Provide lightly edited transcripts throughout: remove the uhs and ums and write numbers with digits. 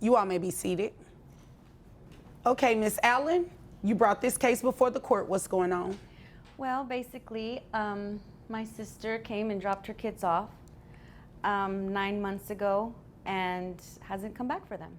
You all may be seated. Okay, Miss Allen, you brought this case before the court. What's going on? Well, basically, my sister came and dropped her kids off 9 months ago and hasn't come back for them.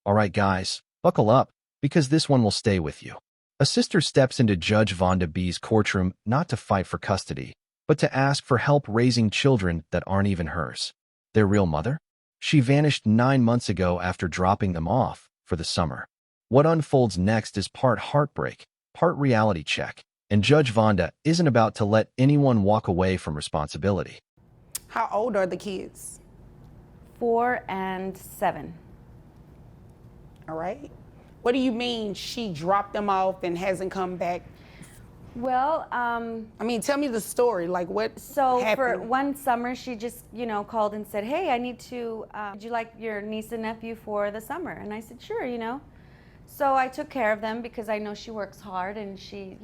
All right, guys, buckle up, because this one will stay with you. A sister steps into Judge Vonda B's courtroom not to fight for custody, but to ask for help raising children that aren't even hers. Their real mother? She vanished 9 months ago after dropping them off for the summer. What unfolds next is part heartbreak, part reality check, and Judge Vonda isn't about to let anyone walk away from responsibility. How old are the kids? 4 and 7. All right. What do you mean she dropped them off and hasn't come back? Well, I mean, tell me the story. Like, what so happened? for one summer, she just, called and said, hey, I need to, would you like your niece and nephew for the summer? And I said, sure. So I took care of them because I know she works hard and she,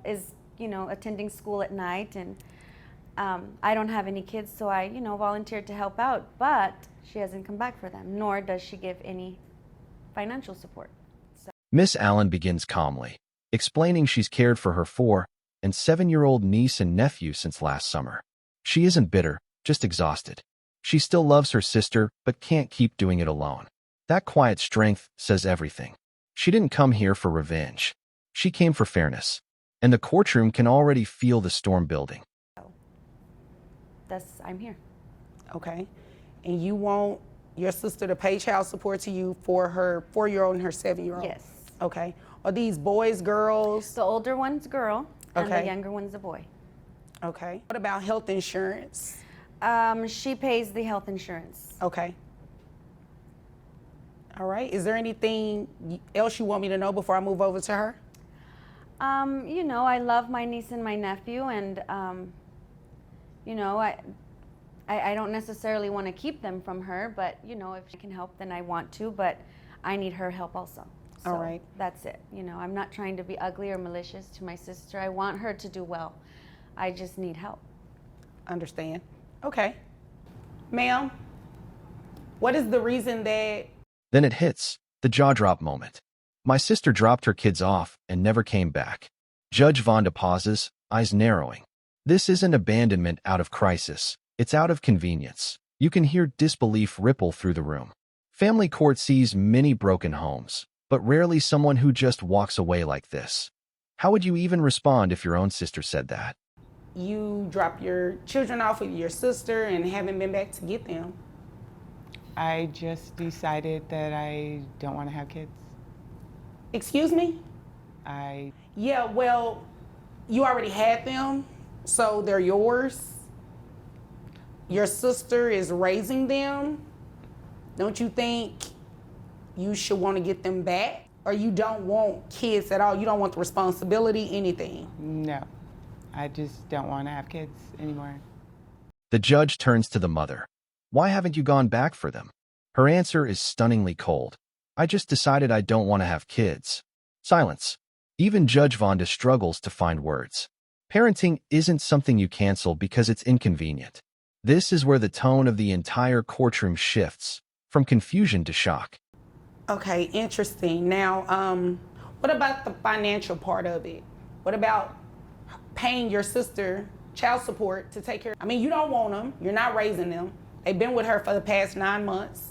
is, attending school at night. And I don't have any kids, so I, volunteered to help out. But she hasn't come back for them, nor does she give any financial support. So. Miss Allen begins calmly, explaining she's cared for her 4 and 7-year-old niece and nephew since last summer. She isn't bitter, just exhausted. She still loves her sister, but can't keep doing it alone. That quiet strength says everything. She didn't come here for revenge. She came for fairness. And the courtroom can already feel the storm building. I'm here. Okay. And you want your sister to pay child support to you for her 4-year-old and her 7-year-old? Yes. Okay. Are these boys, girls? The older one's a girl, and Okay. the younger one's a boy. Okay. What about health insurance? She pays the health insurance. Okay. All right. Is there anything else you want me to know before I move over to her? I love my niece and my nephew, and I don't necessarily want to keep them from her, but if she can help, then I want to, but I need her help also. So All right. That's it. I'm not trying to be ugly or malicious to my sister. I want her to do well. I just need help. Understand. Okay. Ma'am, what is the reason that... Then it hits, the jaw-drop moment. My sister dropped her kids off and never came back. Judge Vonda pauses, eyes narrowing. This isn't abandonment out of crisis. It's out of convenience. You can hear disbelief ripple through the room. Family court sees many broken homes, but rarely someone who just walks away like this. How would you even respond if your own sister said that? You dropped your children off with your sister and haven't been back to get them. I just decided that I don't want to have kids. Excuse me? Yeah, well, you already had them, so they're yours. Your sister is raising them. Don't you think you should want to get them back? Or you don't want kids at all? You don't want the responsibility, anything? No, I just don't want to have kids anymore. The judge turns to the mother. Why haven't you gone back for them? Her answer is stunningly cold. I just decided I don't want to have kids. Silence. Even Judge Vonda struggles to find words. Parenting isn't something you cancel because it's inconvenient. This is where the tone of the entire courtroom shifts, from confusion to shock. Okay, interesting. Now, what about the financial part of it? What about paying your sister child support to take care? I mean, you don't want them. You're not raising them. They've been with her for the past 9 months.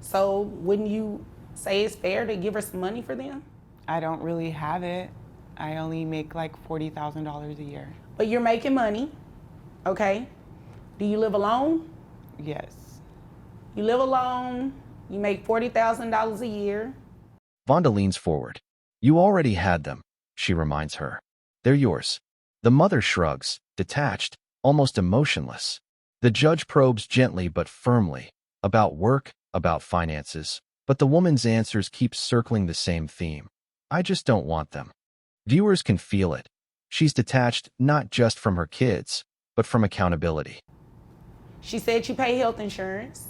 So wouldn't you say it's fair to give her some money for them? I don't really have it. I only make like $40,000 a year. But you're making money, okay? Do you live alone? Yes. You live alone, you make $40,000 a year. Vonda leans forward. You already had them, she reminds her. They're yours. The mother shrugs, detached, almost emotionless. The judge probes gently but firmly, about work, about finances, but the woman's answers keep circling the same theme. I just don't want them. Viewers can feel it. She's detached not just from her kids, but from accountability. She said you pay health insurance.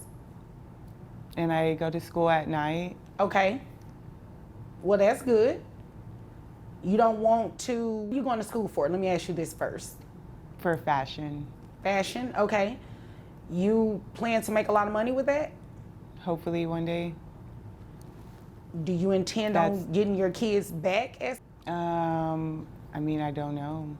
And I go to school at night. Okay. Well, that's good. You don't want to... You going to school for? Let me ask you this first. For fashion. Fashion, okay. You plan to make a lot of money with that? hopefully one day. Do you intend That's- on getting your kids back? I mean, I don't know.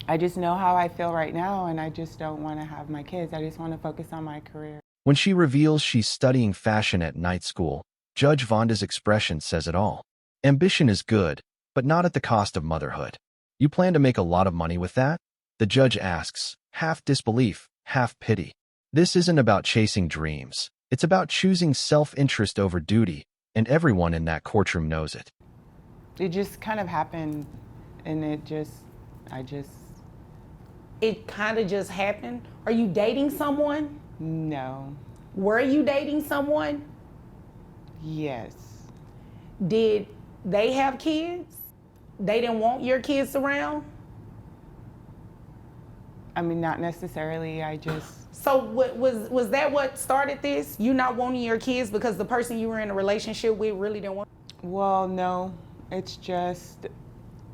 I just know how I feel right now, and I just don't want to have my kids. I just want to focus on my career. When she reveals she's studying fashion at night school, Judge Vonda's expression says it all. Ambition is good, but not at the cost of motherhood. You plan to make a lot of money with that? The judge asks, half disbelief, half pity. This isn't about chasing dreams. It's about choosing self-interest over duty, and everyone in that courtroom knows it. It just kind of happened, and it kind of just happened. Are you dating someone? no. Were you dating someone? Yes. Did they have kids? They didn't want your kids around? I mean, not necessarily. I just, So was that what started this? You not wanting your kids because the person you were in a relationship with really didn't want? well, no. It's just,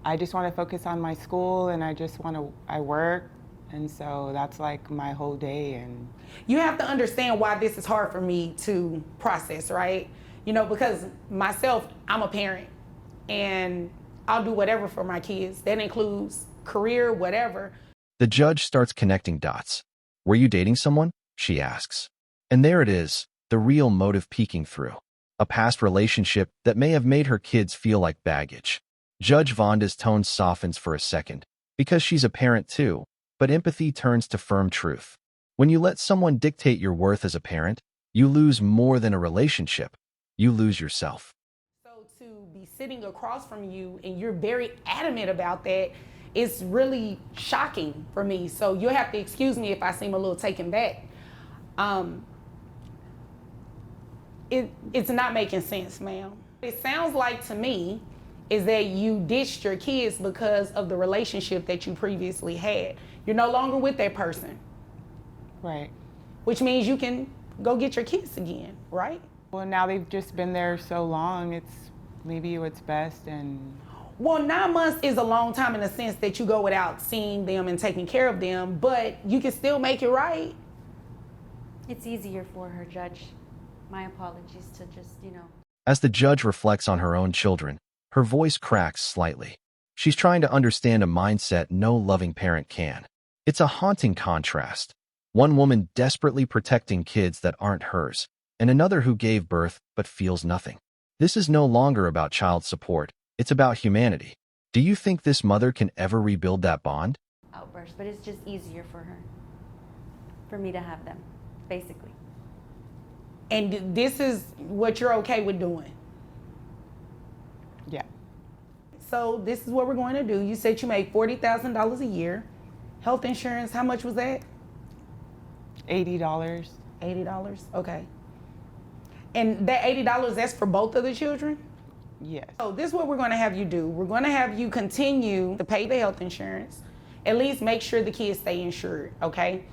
I just want to focus on my school, and I work. And so that's like my whole day. And You have to understand why this is hard for me to process, right? You know, because myself, I'm a parent and I'll do whatever for my kids. That includes career, whatever. The judge starts connecting dots. Were you dating someone? She asks. And there it is, the real motive peeking through. A past relationship that may have made her kids feel like baggage. Judge Vonda's tone softens for a second, because she's a parent too, but empathy turns to firm truth. When you let someone dictate your worth as a parent, you lose more than a relationship. You lose yourself. So to be sitting across from you and you're very adamant about that, it's really shocking for me. So you'll have to excuse me if I seem a little taken back. It's not making sense, ma'am. It sounds like to me is that you ditched your kids because of the relationship that you previously had. You're no longer with that person, right. which means you can go get your kids again, right? Well, now they've just been there so long, it's maybe what's best. And Well, 9 months is a long time in the sense that you go without seeing them and taking care of them, but you can still make it right. It's easier for her, Judge. My apologies to just, As the judge reflects on her own children, her voice cracks slightly. She's trying to understand a mindset no loving parent can. It's a haunting contrast. One woman desperately protecting kids that aren't hers, and another who gave birth but feels nothing. This is no longer about child support. It's about humanity. Do you think this mother can ever rebuild that bond? outburst, but it's just easier for her, for me to have them, basically. And this is what you're okay with doing. yeah. So this is what we're going to do. You said you make $40,000 a year. Health insurance, how much was that? $80. $80, okay. And that $80, that's for both of the children? Yes. So this is what we're gonna have you do. We're gonna have you continue to pay the health insurance, at least make sure the kids stay insured, okay?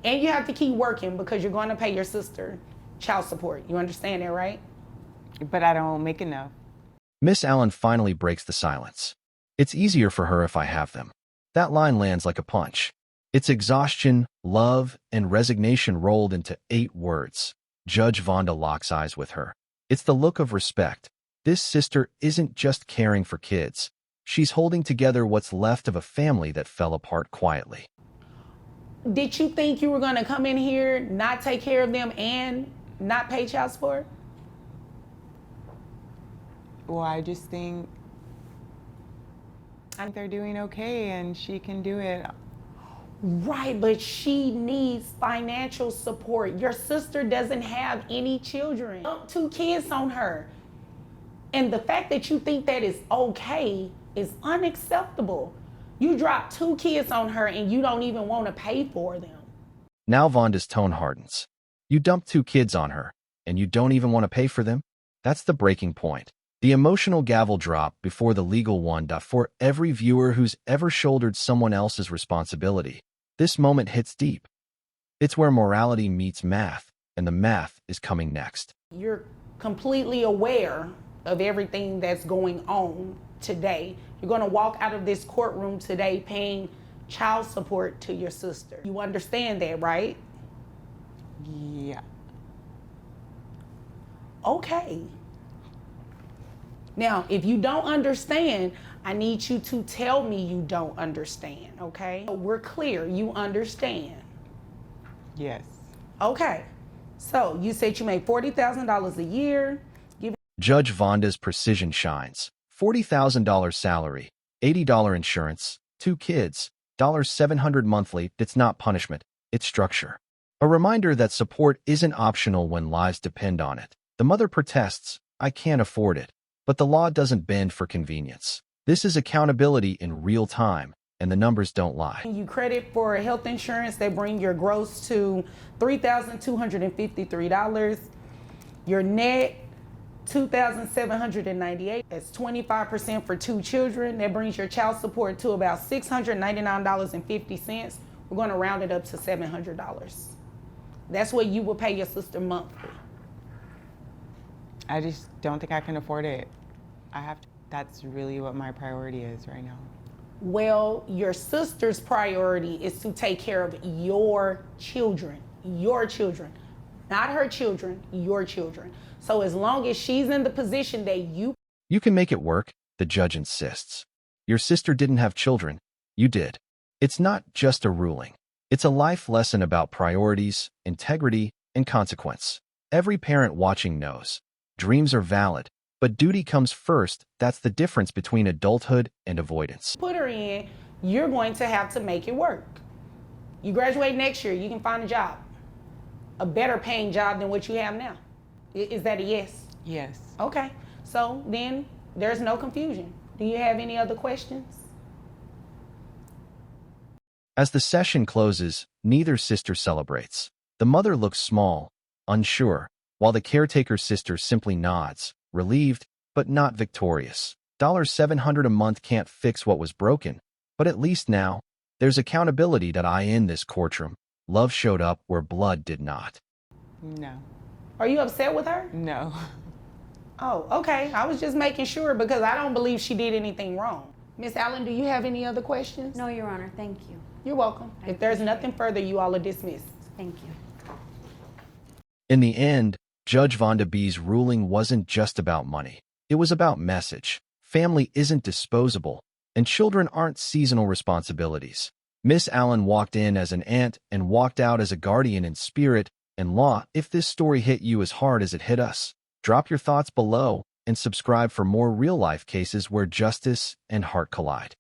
And you have to keep working because you're gonna pay your sister child support. You understand that, right? But I don't make enough. Miss Allen finally breaks the silence. It's easier for her if I have them. That line lands like a punch. It's exhaustion, love, and resignation rolled into 8 words. Judge Vonda locks eyes with her. It's the look of respect. This sister isn't just caring for kids. She's holding together what's left of a family that fell apart quietly. Did you think you were gonna come in here, not take care of them, and not pay child support? Well, I just think they're doing okay and she can do it. Right, but she needs financial support. Your sister doesn't have any children. 2 kids on her. And the fact that you think that is okay is unacceptable. You dropped 2 kids on her and you don't even want to pay for them. Now Vonda's tone hardens. You dumped 2 kids on her, and you don't even want to pay for them? That's the breaking point. The emotional gavel drop before the legal one. For every viewer who's ever shouldered someone else's responsibility, this moment hits deep. It's where morality meets math, and the math is coming next. You're completely aware of everything that's going on today. You're going to walk out of this courtroom today paying child support to your sister. You understand that, right? Yeah. Okay. Now, if you don't understand, I need you to tell me you don't understand, okay? We're clear, you understand. Yes. Okay. So you said you make $40,000 a year. Judge Vonda's precision shines. $40,000 salary, $80 insurance, 2 kids, $700 monthly. It's not punishment, it's structure. A reminder that support isn't optional when lives depend on it. The mother protests, I can't afford it. But the law doesn't bend for convenience. This is accountability in real time, and the numbers don't lie. You credit for health insurance, they bring your gross to $3,253. Your net, $2,798. That's 25% for 2 children. That brings your child support to about $699.50. We're going to round it up to $700. That's what you will pay your sister monthly. I just don't think I can afford it. That's really what my priority is right now. Well, your sister's priority is to take care of your children, not her children, your children. So as long as she's in the position that you can make it work, the judge insists. Your sister didn't have children. You did. It's not just a ruling. It's a life lesson about priorities, integrity, and consequence. Every parent watching knows. Dreams are valid, but duty comes first. That's the difference between adulthood and avoidance. put her in, you're going to have to make it work. You graduate next year, you can find a job, a better paying job than what you have now. Is that a yes? Yes. Okay, so then there's no confusion. Do you have any other questions? As the session closes, neither sister celebrates. The mother looks small, unsure, while the caretaker sister simply nods, relieved, but not victorious. $700 a month can't fix what was broken, but at least now, there's accountability that I in this courtroom. Love showed up where blood did not. No. Are you upset with her? No. Oh, okay. I was just making sure because I don't believe she did anything wrong. Miss Allen, do you have any other questions? No, Your Honor, thank you. You're welcome. If there's nothing further, you all are dismissed. Thank you. In the end, Judge Vonda B's ruling wasn't just about money. It was about message. Family isn't disposable, and children aren't seasonal responsibilities. Miss Allen walked in as an aunt and walked out as a guardian in spirit and law. If this story hit you as hard as it hit us, drop your thoughts below and subscribe for more real-life cases where justice and heart collide.